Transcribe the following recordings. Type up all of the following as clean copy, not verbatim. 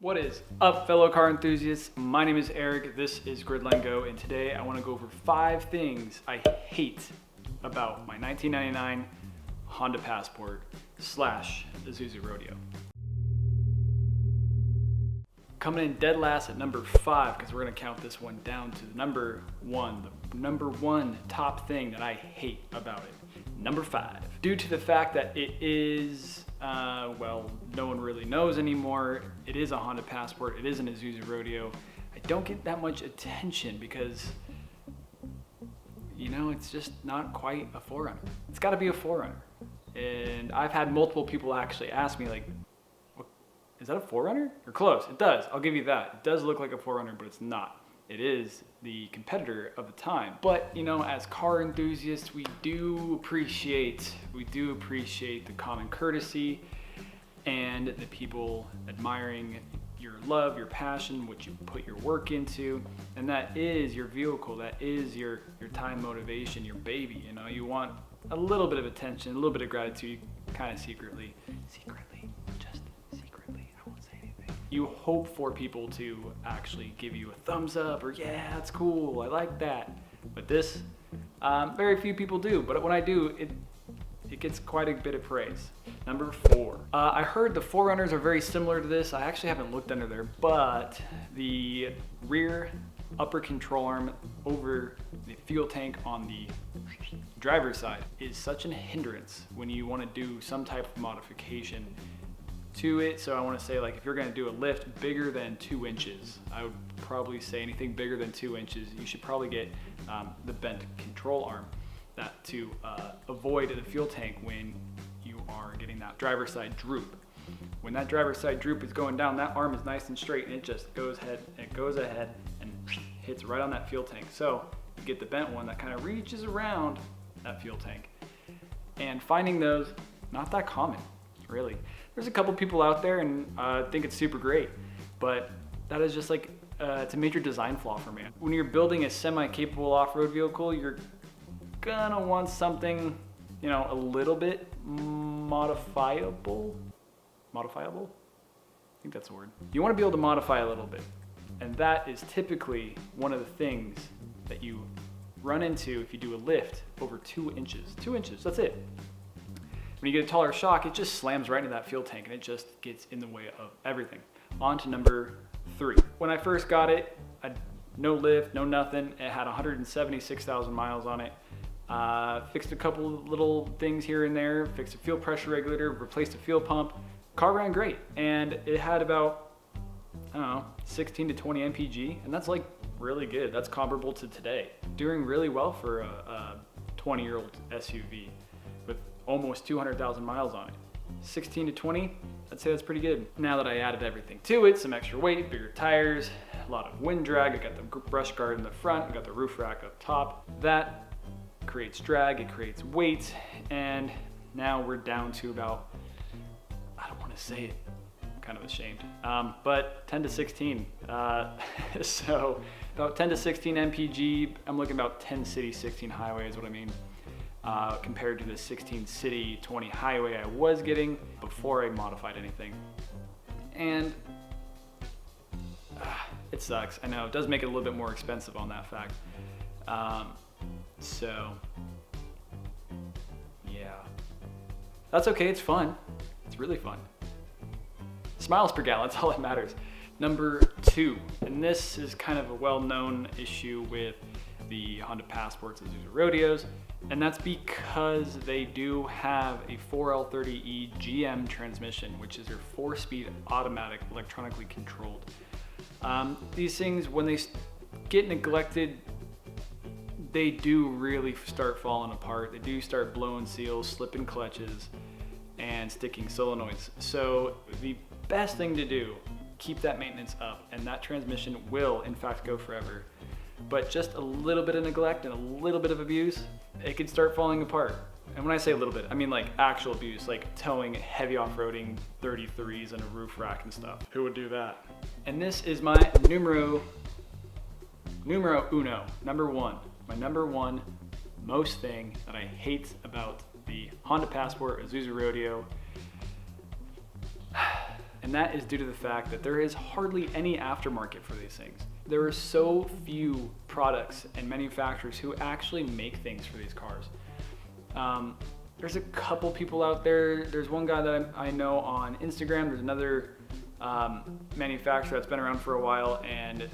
What is up, fellow car enthusiasts? My name is Eric, this is Gridline Go, and today I want to go over 5 things I hate about my 1999 Honda Passport / Isuzu Rodeo. Coming in dead last at number 5, because we're going to count this one down to the number 1, the number 1 top thing that I hate about it. Number 5, due to the fact that it is well, no one really knows anymore. It is a Honda Passport. It is an Isuzu Rodeo. I don't get that much attention because, you know, it's just not quite a forerunner. It's got to be a forerunner. And I've had multiple people actually ask me, like, is that a forerunner? You're close. It does. I'll give you that. It does look like a forerunner, but it's not. It is the competitor of the time. But, you know, as car enthusiasts, we do appreciate the common courtesy and the people admiring your love, your passion, what you put your work into, and that is your vehicle, that is your time motivation, your baby. You know, you want a little bit of attention, a little bit of gratitude, kind of secretly, just secretly, I won't say anything. You hope for people to actually give you a thumbs up or, yeah, that's cool, I like that. But this, very few people do, but when I do, it gets quite a bit of praise. Number 4. I heard the forerunners are very similar to this. I actually haven't looked under there, but the rear upper control arm over the fuel tank on the driver's side is such a hindrance when you want to do some type of modification to it. So I want to say, like, if you're going to do a lift bigger than 2 inches, I would probably say anything bigger than 2 inches, you should probably get the bent control arm to avoid the fuel tank when you are getting that driver's side droop. When that driver's side droop is going down, that arm is nice and straight and it just goes ahead and hits right on that fuel tank. So you get the bent one that kind of reaches around that fuel tank. And finding those, not that common, really. There's a couple people out there and think it's super great, but that is just like, it's a major design flaw for me. When you're building a semi-capable off-road vehicle, you're gonna want something, you know, a little bit modifiable? I think that's the word. You wanna be able to modify a little bit. And that is typically one of the things that you run into if you do a lift over 2 inches. 2 inches, that's it. When you get a taller shock, it just slams right into that fuel tank and it just gets in the way of everything. On to number 3. When I first got it, no lift, no nothing. It had 176,000 miles on it. Fixed a couple little things here and there, fixed a fuel pressure regulator, replaced a fuel pump. Car ran great, and it had about, I don't know, 16 to 20 mpg, and that's like really good. That's comparable to today. Doing really well for a 20-year-old SUV with almost 200,000 miles on it. 16 to 20, I'd say that's pretty good. Now that I added everything to it, some extra weight, bigger tires, a lot of wind drag, I got the brush guard in the front, I got the roof rack up top. That creates drag, it creates weight, and now we're down to about, I don't want to say it, I'm kind of ashamed, but 10 to 16. So about 10 to 16 mpg, I'm looking about 10 city, 16 highway is what I mean, compared to the 16 city, 20 highway I was getting before I modified anything. And it sucks, I know, it does make it a little bit more expensive on that fact. So, yeah, that's okay, it's fun. It's really fun. Smiles per gallon, that's all that matters. Number 2, and this is kind of a well-known issue with the Honda Passports and Isuzu Rodeos, and that's because they do have a 4L30E GM transmission, which is their 4-speed automatic, electronically controlled. These things, when they get neglected, they do really start falling apart. They do start blowing seals, slipping clutches, and sticking solenoids. So the best thing to do, keep that maintenance up, and that transmission will, in fact, go forever. But just a little bit of neglect and a little bit of abuse, it can start falling apart. And when I say a little bit, I mean like actual abuse, like towing heavy off-roading 33s and a roof rack and stuff. Who would do that? And this is my numero uno, number 1. My number 1 most thing that I hate about the Honda Passport Isuzu Rodeo and that is due to the fact that there is hardly any aftermarket for these things. There are so few products and manufacturers who actually make things for these cars. There's a couple people out there. There's one guy that I know on Instagram. There's another manufacturer that's been around for a while, and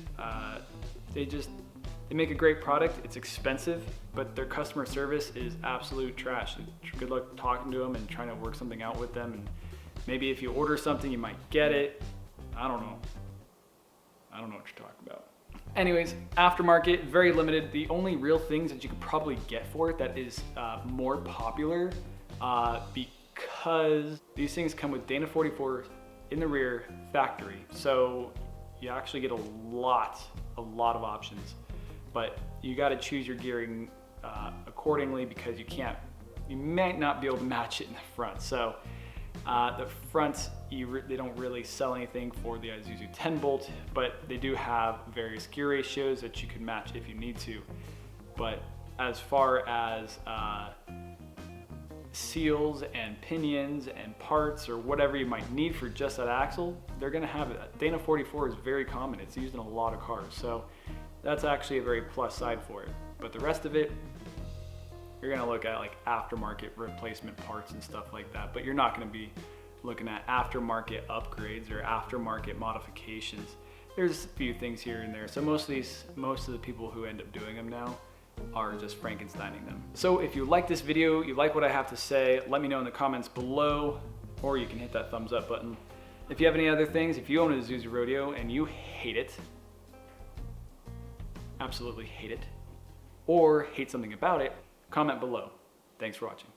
they make a great product. It's expensive, but their customer service is absolute trash. Good luck talking to them and trying to work something out with them. And maybe if you order something, you might get it. I don't know. I don't know what you're talking about. Anyways, aftermarket, very limited. The only real things that you could probably get for it that is more popular, because these things come with Dana 44 in the rear factory. So you actually get a lot of options, but you got to choose your gearing accordingly, because you might not be able to match it in the front. So the front, they don't really sell anything for the Isuzu 10 bolt, but they do have various gear ratios that you can match if you need to. But as far as seals and pinions and parts or whatever you might need for just that axle, they're gonna have it. Dana 44 is very common. It's used in a lot of cars. So that's actually a very plus side for it. But the rest of it, you're gonna look at like aftermarket replacement parts and stuff like that, but you're not gonna be looking at aftermarket upgrades or aftermarket modifications. There's a few things here and there. So most of the people who end up doing them now are just Frankensteining them. So if you like this video, you like what I have to say, let me know in the comments below, or you can hit that thumbs up button. If you have any other things, if you own a Isuzu Rodeo and you hate it, absolutely hate it, or hate something about it, comment below. Thanks for watching.